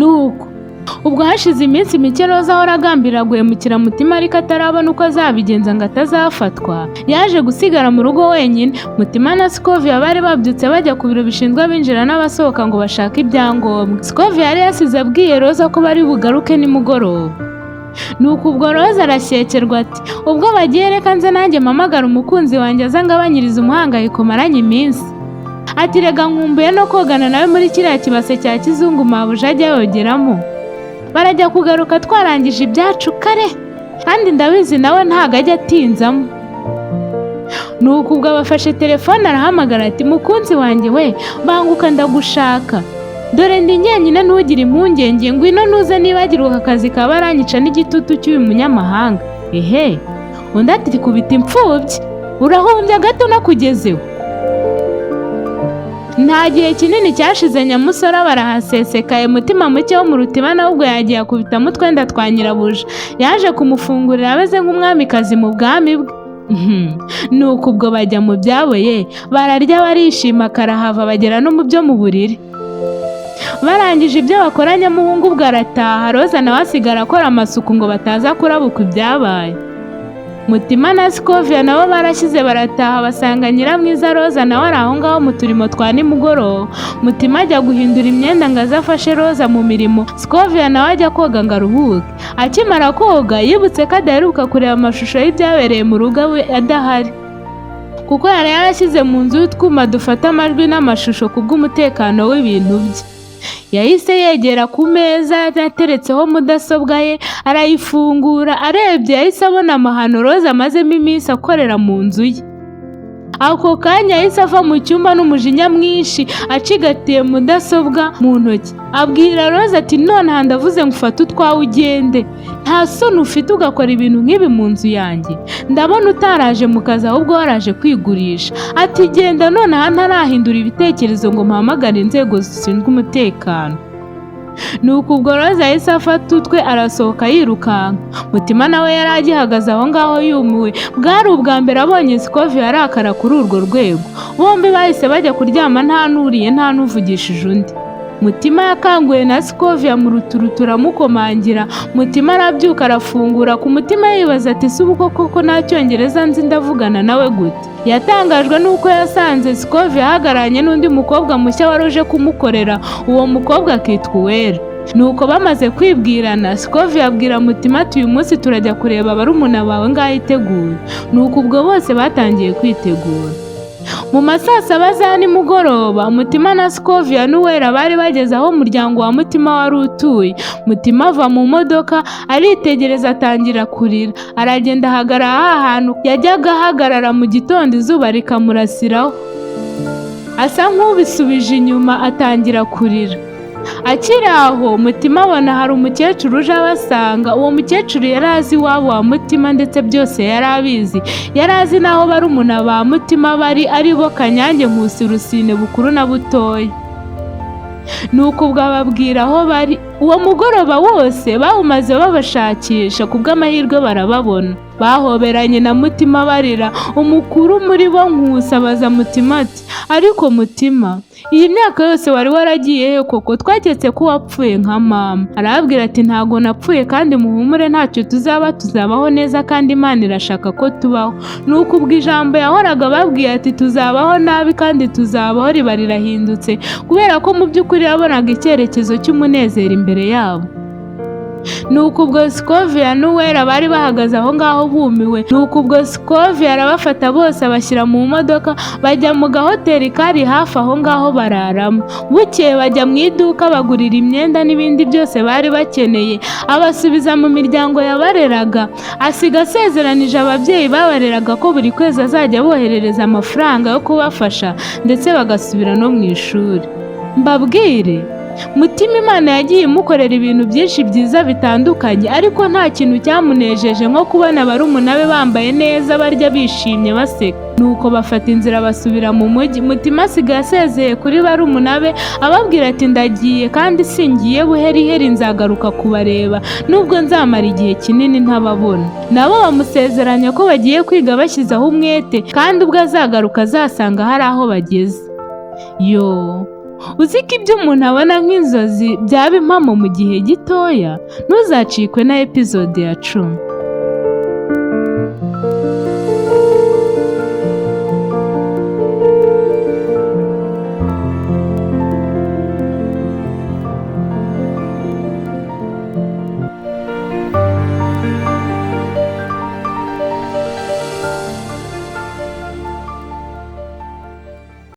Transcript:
nuko ubwo hashize iminsi mike Roza ahora agambirira guhemukira Mutima ariko atarabona uko azabigenza ngo atazafatwa, yaje gusigara mu rugo wenyine. Mutima na Scovia bari babyutse bajya ku biro bishinzwe abinjira n'abasohoka ngo bashake ibyangombwa. Scovia yari yasize abwiye Roza ko bari bugaruke nimugoroba. Nuko ubwo Roza arashyekerwa ati ubwo bagiye reka nze nanjye mpamagara umukunzi wanjye aza ngabanyiriza umuhangayiko maranye iminsi. Ati rega nkumbuye no kogana nawe muri kiriya kibase cya kizungu mabuja ajya yogeramo. Barajya kugaruka twarangije ibyacu kare kandi ndabizi nawe ntago ajya atinzamo. Nuko ubwo abafashe telefone arahamagara ati mukunzi wanjye we banguka ndagushaka, dore ndi njyenyine ntugire impungenge, ngwino nuze nibagirwa akazi kaba aranyica n'igitutu cy'uyu munyamahanga. Ehe undi ati kubita imfubyi urahumbya gato nakugezeho. Nta gihe kinini cyashize Nyamusore barahasesekaye. Mutima muke wo mu Rutiba nawe ubwo yagiye akubitamo utwenda twa nyirabuja, yaje kumufungurira abeze nk'umwamikazi mu bwami bwe. Nuko ubwo bajya mu byabo ye bararya barishima karahava bagera no mu byo mu buriri. Barangije ibyo bakora Nyamuhungu ubwo arataha, Roza nawe asigara akora amasuku ngo bataza kurabuka ibyabaye. Mutima na Scovia nabo barashyize barataha basanga Nyiramwiza Roza nawe ari aho ngaho mu turimo twa nimugoroba. Mutima ajya guhindura imyenda ngo azafashe Roza mu mirimo, Scovia nawe ajya koga ngo aruhuke. Akimara koga yibutse ko adaheruka kureba amashusho y'ibyabereye mu rugo we adahari, kuko yari yarashyize mu nzu y'utwuma dufata amajwi n'amashusho kubw'umutekano w'ibintu bye. Yahise yegera ku meza yateretseho mudasobwa ye arayifungura, arebye yahise abona amahano Roza amazemo iminsi akorera mu nzu ye. Ako kanya yahise ava mu cyumba n'umujinya mwinshi acigatiye mudasobwa mu ntoki, abwira Roza ati nonaha ndavuze ngo ufate utwawe ugende, nta soni ufite ugakora ibintu nk'ibi mu nzu yanjye, ndabona utaraje mu kazi ahubwo waraje kwigurisha. Ati genda nonaha ntarahindura ibitekerezo ngo mpamagare inzego zishinzwe umutekano. Nuko ubwo Roza yahise afata utwe arasohoka yirukanka. Mutima nawe yari agihagaze aho ngaho yumiwe, bwari ubwa mbere abonye Scovia arakara kuri urwo rwego. Bombi bahise bajya kuryama nta nuriye nta n'uvugishije undi. Mutima yakanguye na Scovia mu ruturutu aramukomangira. Mutima arabyuka arafungura ku mutima yibaza ati si ubu koko nta cyongereza nzi ndavugana nawe gute. Yatangajwe nuko yasanze Scovia ahagararanye n'undi mukobwa mushya wari uje kumukorera, uwo mukobwa akitwa Uwera. Nuko bamaze kwibwirana Scovia abwira Mutima ati uyu munsi turajya kureba barumuna bawe ngaho iteguye. Nuko ubwo bose batangiye kwitegura. Mu masaa 7 za nimugoroba Mutima na Scovia n'Uwera bari bageze aho umuryango wa Mutima wari utuye. Mutima ava mu modoka aritegereza atangira kurira, aragenda ahagarara ahantu yajyaga ahagarara mu gitondo izuba rikamurasiraho, asa nk'ubisubije inyuma atangira kurira. Akiri aho Mutima abona hari umukecuru uje abasanga. Uwo mukecuru yari azi iwabo wa Mutima ndetse byose yari abizi, yari azi n'aho barumuna ba Mutima bari ari bo Kanyange, Nkusi, Rusine, Bukuru na Butoya. Nuko ubwo ababwira aho bari. Uwo mugoroba wose bawumaze babashakisha, kubw'amahirwe barababona. Bahoberanye na Mutima barira. Umukuru muri bo Nkusi abaza Mutima ati ariko Mutima, iyi myaka yose wari waragiye he koko? Twaketse ko wapfuye nka mama. Arababwira ati ntago napfuye kandi muhumure ntacyo tuzaba, tuzabaho neza kandi Imana irashaka ko tubaho. Nuko ubwo ijambo yahoraga babwiye ati tuzabaho nabi kandi tuzabaho riba rirahindutse, kubera ko mu by'ukuri yabonaga icyerekezo cy'umunezero imbere yabo. Nuko ubwo Scovia n'Uwera bari bahagaze aho ngaho bumiwe. Nuko ubwo Scovia arabafata bose abashyira mu modoka bajya mu gahoteli kari hafi aho ngaho bararamo. Bukeye bajya mu iduka bagurira imyenda n'ibindi byose bari bakeneye, abasubiza mu miryango yabareraga. Asiga asezeranije ababyeyi babareraga ko buri kwezi azajya boherereza amafaranga yo kubafasha ndetse bagasubira no mu ishuri. Mbabwire Mutima Imana yagiye imukorera ibintu byinshi byiza bitandukanye, ariko nta kintu cyamunejeje nko kubona barumuna be bambaye neza barya bishimye baseka. Nuko bafata inzira basubira mu mujyi. Mutima asigaye asezeye kuri barumuna be ababwira ati ndagiye kandi singiye buheriheri, nzagaruka kubareba nubwo nzamara igihe kinini ntababona. Nabo bamusezeranya ko bagiye kwiga bashyizeho umwete kandi ubwo azagaruka azasanga hari aho bageze. uzi ko ibyo umuntu abona nk'inzozi byaba impamo mu gihe gitoya? Ntuzacikwe na episode ya 10.